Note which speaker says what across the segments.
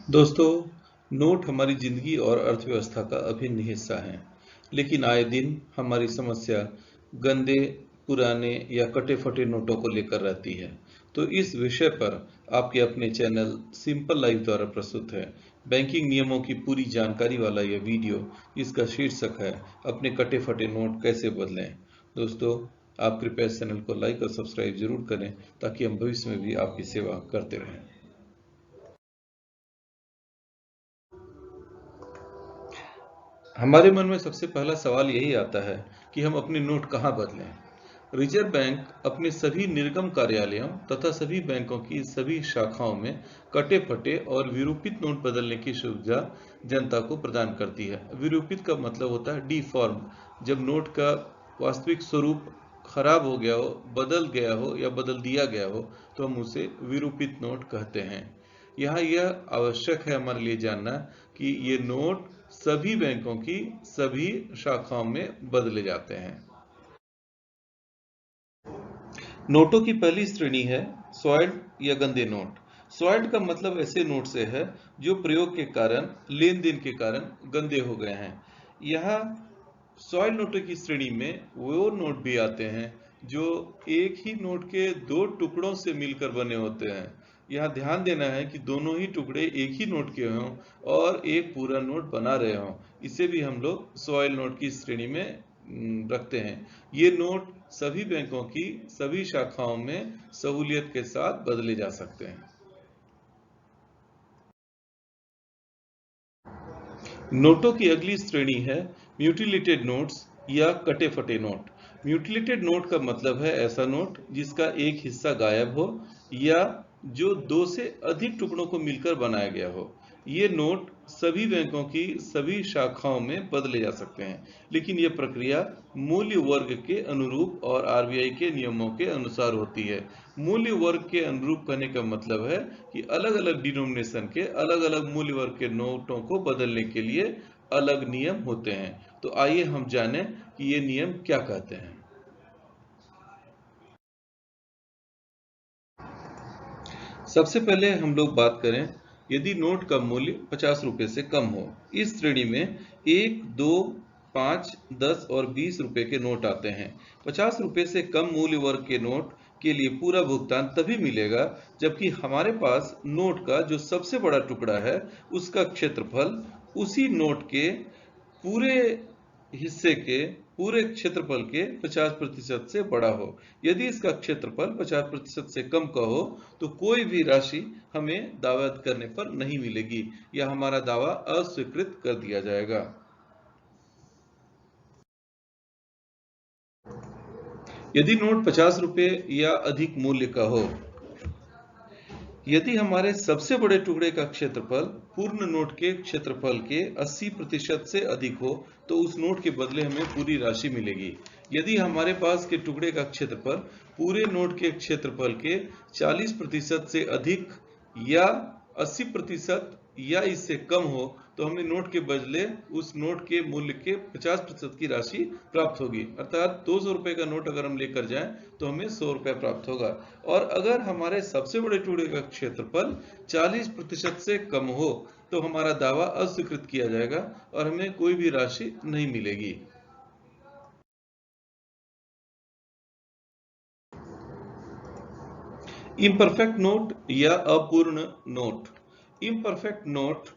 Speaker 1: दोस्तों, नोट हमारी जिंदगी और अर्थव्यवस्था का अभिन्न हिस्सा हैं, लेकिन आए दिन हमारी समस्या गंदे, पुराने या कटे-फटे नोटों को लेकर रहती है। तो इस विषय पर आपके अपने चैनल सिंपल लाइफ द्वारा प्रस्तुत है बैंकिंग नियमों की पूरी जानकारी वाला यह वीडियो, जिसका शीर्षक है अपने कटे-फटे नोट कैसे बदलें। दोस्तों, आप कृपया इस चैनल को लाइक और सब्सक्राइब जरूर करें ताकि हम भविष्य में भी आपकी सेवा करते रहें। हमारे मन में सबसे पहला सवाल यही आता है कि हम अपने नोट कहाँ बदलें। रिजर्व बैंक अपने सभी निर्गम कार्यालयों तथा सभी बैंकों की सभी शाखाओं में कटे फटे और विरूपित नोट बदलने की सुविधा जनता को प्रदान करती है। विरूपित का मतलब होता है डिफॉर्म, जब नोट का वास्तविक स्वरूप खराब हो गया हो, बदल गया हो या बदल दिया गया हो, तो हम उसे विरूपित नोट कहते हैं। यहाँ यह आवश्यक है हमारे लिए जानना कि ये नोट सभी बैंकों की सभी शाखाओं में बदले जाते हैं। नोटों की पहली श्रेणी है सॉइल्ड या गंदे नोट। सॉइल्ड का मतलब ऐसे नोट से है जो प्रयोग के कारण, लेन देन के कारण गंदे हो गए हैं। यहाँ सॉइल नोटों की श्रेणी में वो नोट भी आते हैं जो एक ही नोट के दो टुकड़ों से मिलकर बने होते हैं। यहाँ ध्यान देना है कि दोनों ही टुकड़े एक ही नोट के हों और एक पूरा नोट बना रहे हों। इसे भी हम लोग सॉइल नोट की श्रेणी में रखते हैं। ये नोट सभी बैंकों की सभी शाखाओं में सहूलियत के साथ बदले जा सकते हैं। नोटों की अगली श्रेणी है म्यूटिलेटेड नोट्स या कटे फटे नोट। म्यूटिलेटेड नोट का मतलब है ऐसा नोट जिसका एक हिस्सा गायब हो या जो दो से अधिक टुकड़ों को मिलकर बनाया गया हो। ये नोट सभी बैंकों की सभी शाखाओं में बदले जा सकते हैं, लेकिन यह प्रक्रिया मूल्य वर्ग के अनुरूप और आरबीआई के नियमों के अनुसार होती है। मूल्य वर्ग के अनुरूप कहने का मतलब है कि अलग अलग डिनोमिनेशन के अलग अलग मूल्य वर्ग के नोटों को बदलने के लिए अलग नियम होते हैं। तो आइए हम जानें कि ये नियम क्या कहते हैं। सबसे पहले हम लोग बात करें, यदि नोट का मूल्य 50 रुपए से कम हो। इस श्रेणी में 1, 2, 5, 10 और 20 रुपए के नोट आते हैं। 50 रुपए से कम मूल्य वर्ग के नोट के लिए पूरा भुगतान तभी मिलेगा जबकि हमारे पास नोट का जो सबसे बड़ा टुकड़ा है उसका क्षेत्रफल उसी नोट के पूरे हिस्से के पूरे क्षेत्रफल के 50% से बड़ा हो। यदि इसका क्षेत्रफल 50% से कम का हो तो कोई भी राशि हमें दावा करने पर नहीं मिलेगी या हमारा दावा अस्वीकृत कर दिया जाएगा। यदि नोट 50 रुपए या अधिक मूल्य का हो, यदि हमारे सबसे बड़े टुकड़े का क्षेत्रफल पूर्ण नोट के क्षेत्रफल के 80% से अधिक हो तो उस नोट के बदले हमें पूरी राशि मिलेगी। यदि हमारे पास के टुकड़े का क्षेत्रफल पूरे नोट के क्षेत्रफल के 40% से अधिक या 80% या इससे कम हो तो हमें नोट के बदले उस नोट के मूल्य के 50% की राशि प्राप्त होगी। अर्थात 200 रुपए का नोट अगर हम लेकर जाएं तो हमें 100 रुपए प्राप्त होगा। और अगर हमारे सबसे बड़े टुकड़े का क्षेत्रफल 40% से कम हो तो हमारा दावा अस्वीकृत किया जाएगा और हमें कोई भी राशि नहीं मिलेगी। इम्परफेक्ट नोट या अपूर्ण नोट। इम्परफेक्ट नोट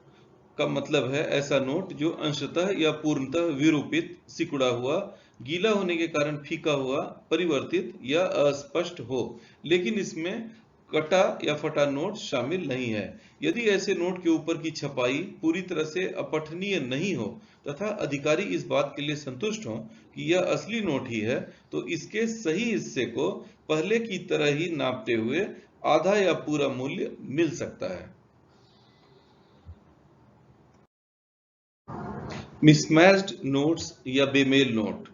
Speaker 1: का मतलब है ऐसा नोट जो अंशतः या पूर्णतः विरूपित, सिकुड़ा हुआ, गीला होने के कारण फीका हुआ, परिवर्तित या अस्पष्ट हो, लेकिन इसमें कटा या फटा नोट शामिल नहीं है। यदि ऐसे नोट के ऊपर की छपाई पूरी तरह से अपठनीय नहीं हो तथा अधिकारी इस बात के लिए संतुष्ट हो कि यह असली नोट ही है तो इसके सही हिस्से को पहले की तरह ही नापते हुए आधा या पूरा मूल्य मिल सकता है। मिसमैच्ड नोट्स या बेमेल नोट।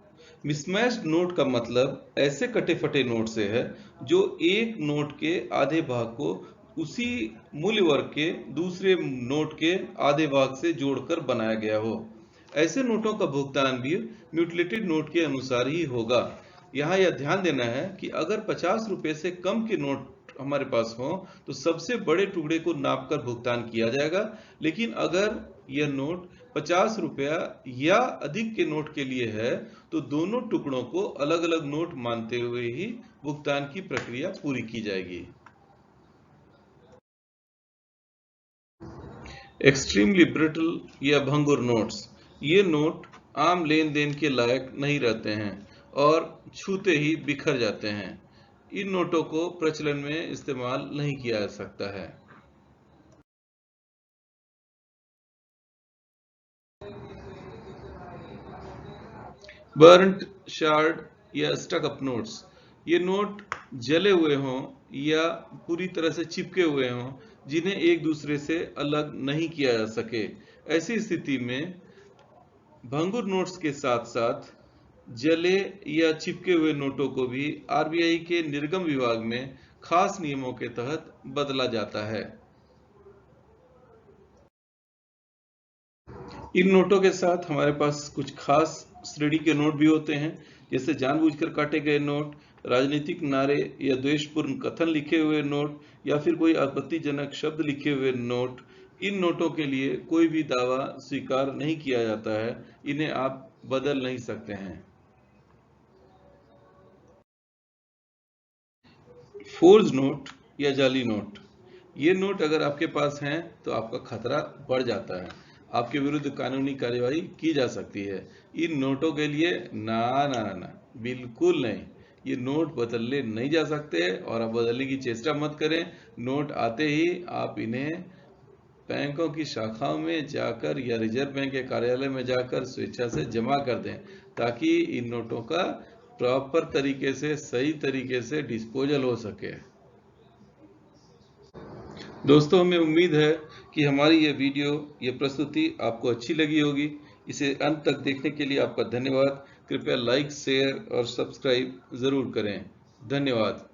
Speaker 1: मिसमैच्ड नोट का मतलब ऐसे कटे फटे नोट से है जो एक नोट के आधे भाग को उसी मूल्य वर्ग के दूसरे नोट के आधे भाग से जोड़कर बनाया गया हो। ऐसे नोटों का भुगतान भी म्यूटिलेटेड नोट के अनुसार ही होगा। यहाँ यह ध्यान देना है कि अगर 50 रुपए से कम के नोट हमारे पास हो तो सबसे बड़े टुकड़े को नापकर भुगतान किया जाएगा। लेकिन अगर यह नोट 50 रुपया या अधिक के नोट के लिए है तो दोनों टुकड़ों को अलग अलग नोट मानते हुए ही भुगतान की प्रक्रिया पूरी की जाएगी। एक्सट्रीमली ब्रिटल या भंगुर नोट्स, ये नोट आम लेन देन के लायक नहीं रहते हैं और छूते ही बिखर जाते हैं। इन नोटों को प्रचलन में इस्तेमाल नहीं किया जा सकता है। बर्न्ट, शार्ड या स्टक अप नोट्स, ये नोट जले हुए हों या पूरी तरह से चिपके हुए हों जिन्हें एक दूसरे से अलग नहीं किया जा सके। ऐसी स्थिति में भंगुर नोट्स के साथ साथ जले या चिपके हुए नोटों को भी आरबीआई के निर्गम विभाग में खास नियमों के तहत बदला जाता है। इन नोटों के साथ हमारे पास कुछ खास श्रेणी के नोट भी होते हैं, जैसे जानबूझकर काटे गए नोट, राजनीतिक नारे या द्वेषपूर्ण कथन लिखे हुए नोट या फिर कोई आपत्तिजनक शब्द लिखे हुए नोट। इन नोटों के लिए कोई भी दावा स्वीकार नहीं किया जाता है, इन्हें आप बदल नहीं सकते हैं। फोर्ज नोट या जाली नोट, ये नोट अगर आपके पास हैं तो आपका खतरा बढ़ जाता है, आपके विरुद्ध कानूनी कार्यवाही की जा सकती है। इन नोटों के लिए ना ना ना ना बिल्कुल नहीं, ये नोट बदलने नहीं जा सकते और आप बदलने की चेष्टा मत करें। नोट आते ही आप इन्हें बैंकों की शाखाओं में जाकर या रिजर्व बैंक के कार्यालय में जाकर स्वेच्छा से जमा कर दें, ताकि इन नोटों का प्रॉपर तरीके से, सही तरीके से डिस्पोजल हो सके। दोस्तों, हमें उम्मीद है कि हमारी ये वीडियो, ये प्रस्तुति आपको अच्छी लगी होगी। इसे अंत तक देखने के लिए आपका धन्यवाद। कृपया लाइक, शेयर और सब्सक्राइब ज़रूर करें। धन्यवाद।